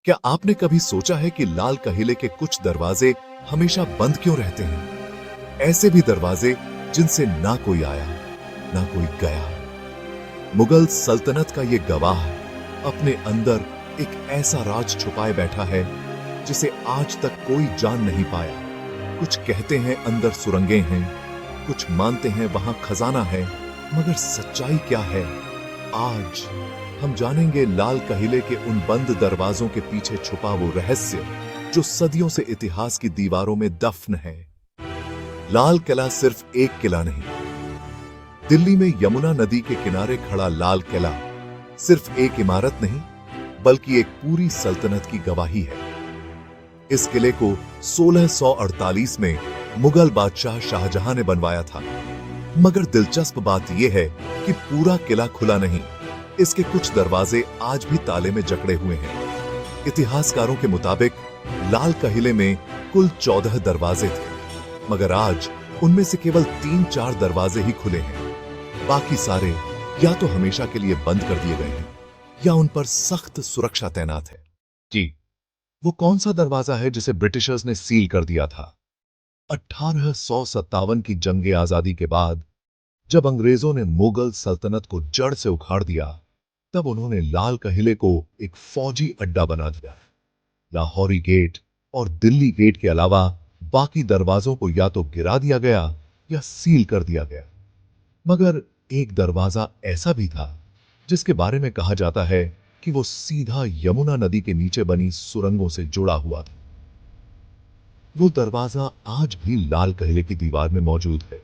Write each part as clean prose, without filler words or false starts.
क्या आपने कभी सोचा है कि लाल किले के कुछ दरवाजे हमेशा बंद क्यों रहते हैं? ऐसे भी दरवाजे जिनसे ना कोई आया ना कोई गया। मुगल सल्तनत का ये गवाह अपने अंदर एक ऐसा राज छुपाए बैठा है जिसे आज तक कोई जान नहीं पाया। कुछ कहते हैं अंदर सुरंगें हैं, कुछ मानते हैं वहां खजाना है, मगर सच्चाई क्या है? आज हम जानेंगे लाल किले के उन बंद दरवाजों के पीछे छुपा वो रहस्य जो सदियों से इतिहास की दीवारों में दफन है। लाल किला सिर्फ एक किला नहीं, दिल्ली में यमुना नदी के किनारे खड़ा लाल किला सिर्फ एक इमारत नहीं बल्कि एक पूरी सल्तनत की गवाही है। इस किले को 1648 में मुगल बादशाह शाहजहां ने बनवाया था, मगर दिलचस्प बात यह है कि पूरा किला खुला नहीं। इसके कुछ दरवाजे आज भी ताले में जकड़े हुए हैं। इतिहासकारों के मुताबिक लाल किले में कुल 14 दरवाजे थे, मगर आज उनमें से केवल 3-4 दरवाजे ही खुले हैं। बाकी सारे या तो हमेशा के लिए बंद कर दिए गए हैं या उन पर सख्त सुरक्षा तैनात है। जी, वो कौन सा दरवाजा है जिसे ब्रिटिशर्स ने सील कर दिया था? 1857 की जंग आजादी के बाद जब अंग्रेजों ने मुगल सल्तनत को जड़ से उखाड़ दिया, तब उन्होंने लाल किले को एक फौजी अड्डा बना दिया। लाहौरी गेट और दिल्ली गेट के अलावा बाकी दरवाजों को या तो गिरा दिया गया या सील कर दिया गया। मगर एक दरवाजा ऐसा भी था जिसके बारे में कहा जाता है कि वो सीधा यमुना नदी के नीचे बनी सुरंगों से जुड़ा हुआ था। वो दरवाजा आज भी लाल किले की दीवार में मौजूद है,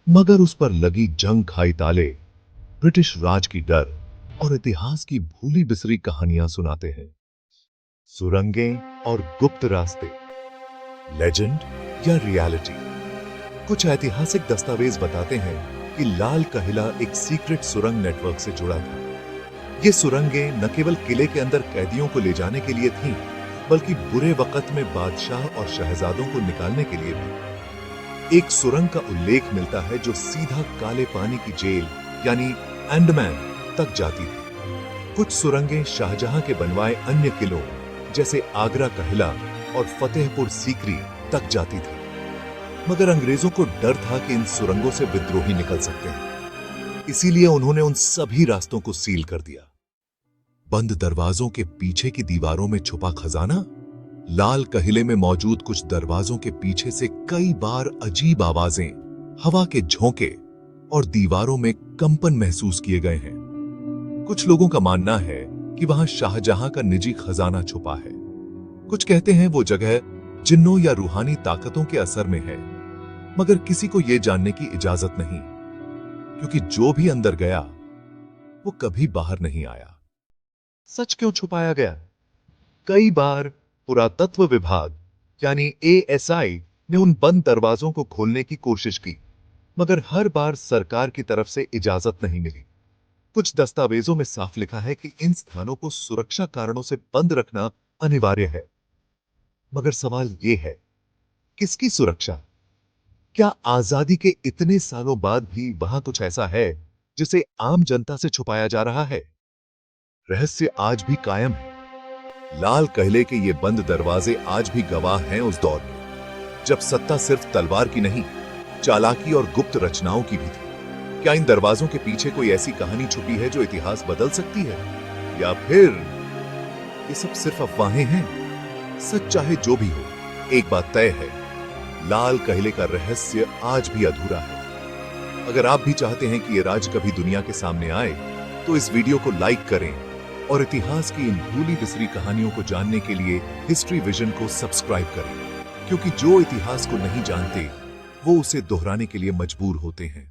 मगर उस पर लगी जंग खाई ताले ब्रिटिश राज की डर और इतिहास की भूली बिसरी कहानियां सुनाते हैं। सुरंगें और गुप्त रास्ते, लेजेंड या रियलिटी? कुछ ऐतिहासिक दस्तावेज बताते हैं कि लाल किला एक सीक्रेट सुरंग नेटवर्क से जुड़ा था। ये सुरंगें न केवल किले के अंदर कैदियों को ले जाने के लिए थीं, बल्कि बुरे वक्त में बादशाह और शहजादों को निकालने के लिए भी। एक सुरंग का उल्लेख मिलता है जो सीधा काले पानी की जेल यानी अंडमान तक जाती थी। कुछ सुरंगें शाहजहां के बनवाए अन्य किलों जैसे आगरा किला और फतेहपुर सीकरी तक जाती थी, मगर अंग्रेजों को डर था कि इन सुरंगों से विद्रोही निकल सकते हैं, इसीलिए उन्होंने उन सभी रास्तों को सील कर दिया। बंद दरवाजों के पीछे की दीवारों में छुपा खजाना? लाल किले में मौजूद कुछ दरवाजों के पीछे से कई बार अजीब आवाजें, हवा के झोंके और दीवारों में कंपन महसूस किए गए हैं। कुछ लोगों का मानना है कि वहां शाहजहां का निजी खजाना छुपा है। कुछ कहते हैं वो जगह जिन्नों या रूहानी ताकतों के असर में है, मगर किसी को यह जानने की इजाजत नहीं, क्योंकि जो भी अंदर गया वो कभी बाहर नहीं आया। सच क्यों छुपाया गया? कई बार पुरातत्व विभाग यानी ASI ने उन बंद दरवाजों को खोलने की कोशिश की, मगर हर बार सरकार की तरफ से इजाजत नहीं मिली। कुछ दस्तावेजों में साफ लिखा है कि इन स्थानों को सुरक्षा कारणों से बंद रखना अनिवार्य है, मगर सवाल यह है, किसकी सुरक्षा? क्या आजादी के इतने सालों बाद भी वहां कुछ ऐसा है जिसे आम जनता से छुपाया जा रहा है? रहस्य आज भी कायम है। लाल किले के ये बंद दरवाजे आज भी गवाह हैं उस दौर में जब सत्ता सिर्फ तलवार की नहीं, चालाकी और गुप्त रचनाओं की भी थी। क्या इन दरवाजों के पीछे कोई ऐसी कहानी छुपी है जो इतिहास बदल सकती है, या फिर ये सब सिर्फ अफवाहें हैं? सच चाहे जो भी हो, एक बात तय है, लाल किले का रहस्य आज भी अधूरा है। अगर आप भी चाहते हैं कि ये राज कभी दुनिया के सामने आए, तो इस वीडियो को लाइक करें और इतिहास की इन भूली बिसरी कहानियों को जानने के लिए हिस्ट्री विजन को सब्सक्राइब करें, क्योंकि जो इतिहास को नहीं जानते वो उसे दोहराने के लिए मजबूर होते हैं।